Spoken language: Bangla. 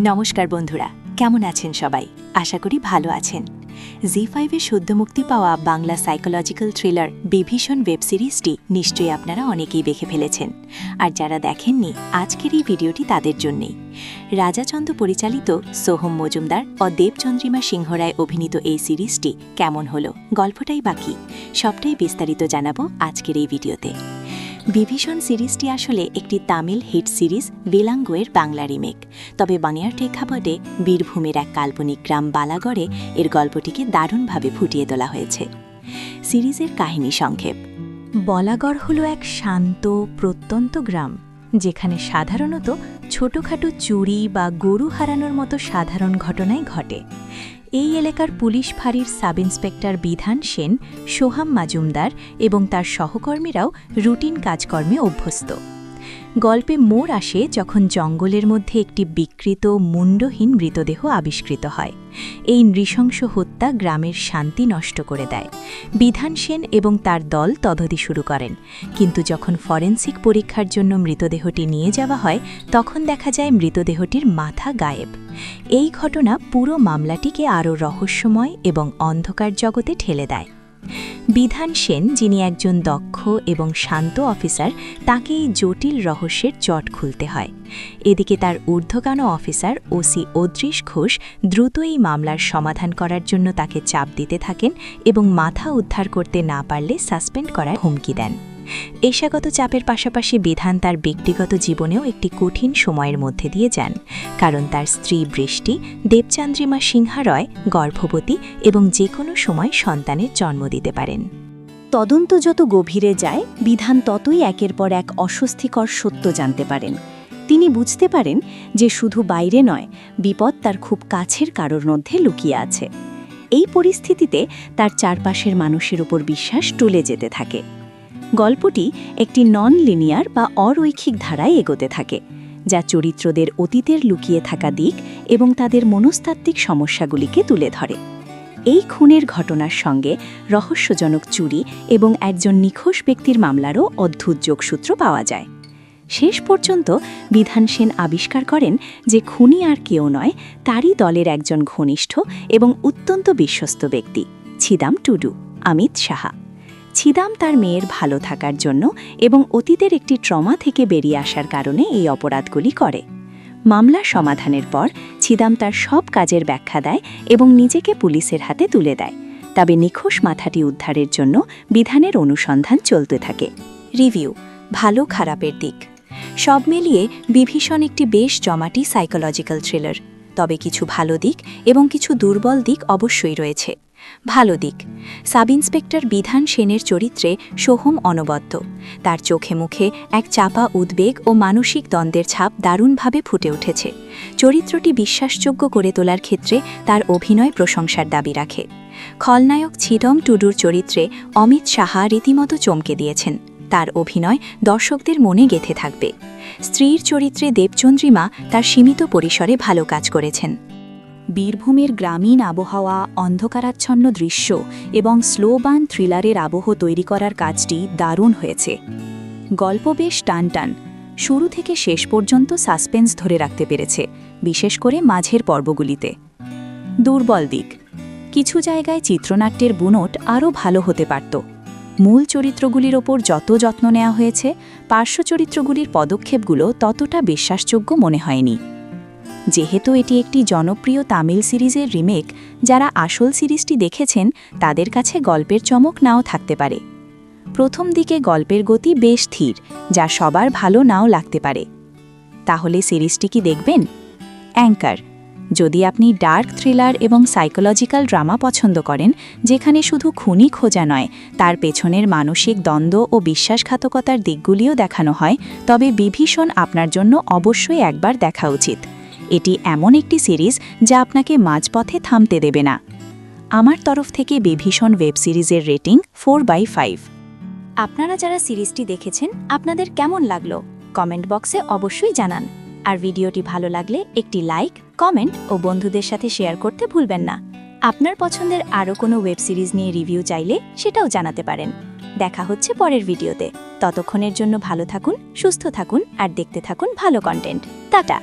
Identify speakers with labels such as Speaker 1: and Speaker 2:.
Speaker 1: নমস্কার বন্ধুরা, কেমন আছেন সবাই? আশা করি ভালো আছেন। জি5-এ সদ্য মুক্তি পাওয়া Bangla psychological thriller Bibhishan web সিরিজটি নিশ্চয়ই আপনারা অনেকেই দেখে ফেলেছেন। আর যারা দেখেননি, আজকের এই ভিডিওটি তাদের জন্যেই। রাজাচন্দ পরিচালিত সোহম মজুমদার ও দেবচন্দ্রিমা সিংহ রায় অভিনীত এই সিরিজটি কেমন হলো, গল্পটাই বাকি, সবটাই বিস্তারিত জানাবো আজকের এই ভিডিওতে। বিভীষণ সিরিজটি আসলে একটি তামিল হিট সিরিজ বেলাঙ্গোয়ের বাংলা রিমেক। তবে বাংলার প্রেক্ষাপটে বীরভূমের এক কাল্পনিক গ্রাম বালাগড়ে এর গল্পটিকে দারুণভাবে ফুটিয়ে তোলা হয়েছে। সিরিজের কাহিনী সংক্ষেপ। বলাগড় হলো এক শান্ত প্রত্যন্ত গ্রাম, যেখানে সাধারণত ছোটখাটো চুরি বা গরু হারানোর মতো সাধারণ ঘটনাই ঘটে। এই এলাকার পুলিশ ফাঁড়ির সাব ইন্সপেক্টর বিধান সেন, সোহাম মাজুমদার এবং তার সহকর্মীরাও রুটিন কাজকর্মে অভ্যস্ত। গল্পে মোড় আসে যখন জঙ্গলের মধ্যে একটি বিকৃত মুন্ডহীন মৃতদেহ আবিষ্কৃত হয়। এই নৃশংস হত্যা গ্রামের শান্তি নষ্ট করে দেয়। বিধান সেন এবং তার দল তদন্ত শুরু করেন, কিন্তু যখন ফরেনসিক পরীক্ষার জন্য মৃতদেহটি নিয়ে যাওয়া হয়, তখন দেখা যায় মৃতদেহটির মাথা গায়েব। এই ঘটনা পুরো মামলাটিকে আরও রহস্যময় এবং অন্ধকার জগতে ঠেলে দেয়। বিধান সেন, যিনি একজন দক্ষ এবং শান্ত অফিসার, তাকে এই জটিল রহস্যের জট খুলতে হয়। এদিকে তার ঊর্ধ্বতন অফিসার ওসি অদৃশ ঘোষ দ্রুত এই মামলার সমাধান করার জন্য তাকে চাপ দিতে থাকেন এবং মাথা উদ্ধার করতে না পারলে সাসপেন্ড করার হুমকি দেন। পেশাগত চাপের পাশাপাশি বিধান তার ব্যক্তিগত জীবনেও একটি কঠিন সময়ের মধ্যে দিয়ে যান, কারণ তার স্ত্রী বৃষ্টি, দেবচন্দ্রিমা সিংহ রায় গর্ভবতী এবং যে কোনো সময় সন্তানের জন্ম দিতে পারেন। তদন্ত যত গভীরে যায়, বিধান ততই একের পর এক অস্বস্তিকর সত্য জানতে পারেন। তিনি বুঝতে পারেন যে শুধু বাইরে নয়, বিপদ তার খুব কাছের কারোর মধ্যে লুকিয়ে আছে। এই পরিস্থিতিতে তার চারপাশের মানুষের উপর বিশ্বাস টলে যেতে থাকে। গল্পটি একটি নন লিনিয়ার বা অরৈখিক ধারায় এগোতে থাকে, যা চরিত্রদের অতীতের লুকিয়ে থাকা দিক এবং তাদের মনস্তাত্ত্বিক সমস্যাগুলিকে তুলে ধরে। এই খুনের ঘটনার সঙ্গে রহস্যজনক চুরি এবং একজন নিখোঁজ ব্যক্তির মামলারও অদ্ভুত যোগসূত্র পাওয়া যায়। শেষ পর্যন্ত বিধান সেন আবিষ্কার করেন যে খুনি আর কেউ নয়, তারই দলের একজন ঘনিষ্ঠ এবং অত্যন্ত বিশ্বস্ত ব্যক্তি, ছিদাম টুডু, অমিত সাহা। ছিদাম তার মেয়ের ভালো থাকার জন্য এবং অতীতের একটি ট্রমা থেকে বেরিয়ে আসার কারণে এই অপরাধগুলি করে। মামলার সমাধানের পর ছিদাম তার সব কাজের ব্যাখ্যা দেয় এবং নিজেকে পুলিশের হাতে তুলে দেয়। তবে নিখোঁজ মাথাটি উদ্ধারের জন্য বিধানের অনুসন্ধান চলতে থাকে। রিভিউ: ভালো খারাপের দিক। সব মিলিয়ে বিভীষণ একটি বেশ জমাটি সাইকোলজিক্যাল থ্রিলার। তবে কিছু ভালো দিক এবং কিছু দুর্বল দিক অবশ্যই রয়েছে। ভালো দিক: সাব ইন্সপেক্টর বিধান সেনের চরিত্রে সোহম অনবদ্য। তার চোখে মুখে এক চাপা উদ্বেগ ও মানসিক দ্বন্দ্বের ছাপ দারুণভাবে ফুটে উঠেছে। চরিত্রটি বিশ্বাসযোগ্য করে তোলার ক্ষেত্রে তার অভিনয় প্রশংসার দাবি রাখে। খলনায়ক ছিদাম টুডুর চরিত্রে অমিত সাহা রীতিমতো চমকে দিয়েছেন। তার অভিনয় দর্শকদের মনে গেঁথে থাকবে। স্ত্রীর চরিত্রে দেবচন্দ্রিমা তার সীমিত পরিসরে ভালো কাজ করেছেন। বীরভূমের গ্রামীণ আবহাওয়া, অন্ধকারাচ্ছন্ন দৃশ্য এবং স্লোবান থ্রিলারের আবহ তৈরি করার কাজটি দারুণ হয়েছে। গল্প বেশ টানটান, শুরু থেকে শেষ পর্যন্ত সাসপেন্স ধরে রাখতে পেরেছে, বিশেষ করে মাঝের পর্বগুলিতে। দুর্বল দিক: কিছু জায়গায় চিত্রনাট্যের বুনট আরও ভালো হতে পারত। মূল চরিত্রগুলির ওপর যত যত্ন নেওয়া হয়েছে, পার্শ্ব চরিত্রগুলির পদক্ষেপগুলো ততটা বিশ্বাসযোগ্য মনে হয়নি। যেহেতু এটি একটি জনপ্রিয় তামিল সিরিজের রিমেক, যারা আসল সিরিজটি দেখেছেন তাদের কাছে গল্পের চমক নাও থাকতে পারে। প্রথম দিকে গল্পের গতি বেশ ধীর, যা সবার ভালো নাও লাগতে পারে। তাহলে সিরিজটি কি দেখবেন? অ্যাঙ্কার: যদি আপনি ডার্ক থ্রিলার এবং সাইকোলজিক্যাল ড্রামা পছন্দ করেন, যেখানে শুধু খুনি খোঁজা নয়, তার পেছনের মানসিক দ্বন্দ্ব ও বিশ্বাসঘাতকতার দিকগুলিও দেখানো হয়, তবে বিভীষণ আপনার জন্য অবশ্যই একবার দেখা উচিত। এটি এমন একটি সিরিজ যা আপনাকে মাঝপথে থামতে দেবে না। আমার তরফ থেকে বিভীষণ ওয়েব সিরিজের রেটিং 4/5। আপনারা যারা সিরিজটি দেখেছেন, আপনাদের কেমন লাগলো কমেন্ট বক্সে অবশ্যই জানান। আর ভিডিওটি ভালো লাগলে একটি লাইক, কমেন্ট ও বন্ধুদের সাথে শেয়ার করতে ভুলবেন না। আপনার পছন্দের আরও কোনো ওয়েব সিরিজ নিয়ে রিভিউ চাইলে সেটাও জানাতে পারেন। দেখা হচ্ছে পরের ভিডিওতে। ততক্ষণের জন্য ভালো থাকুন, সুস্থ থাকুন আর দেখতে থাকুন ভালো কন্টেন্ট। টাটা।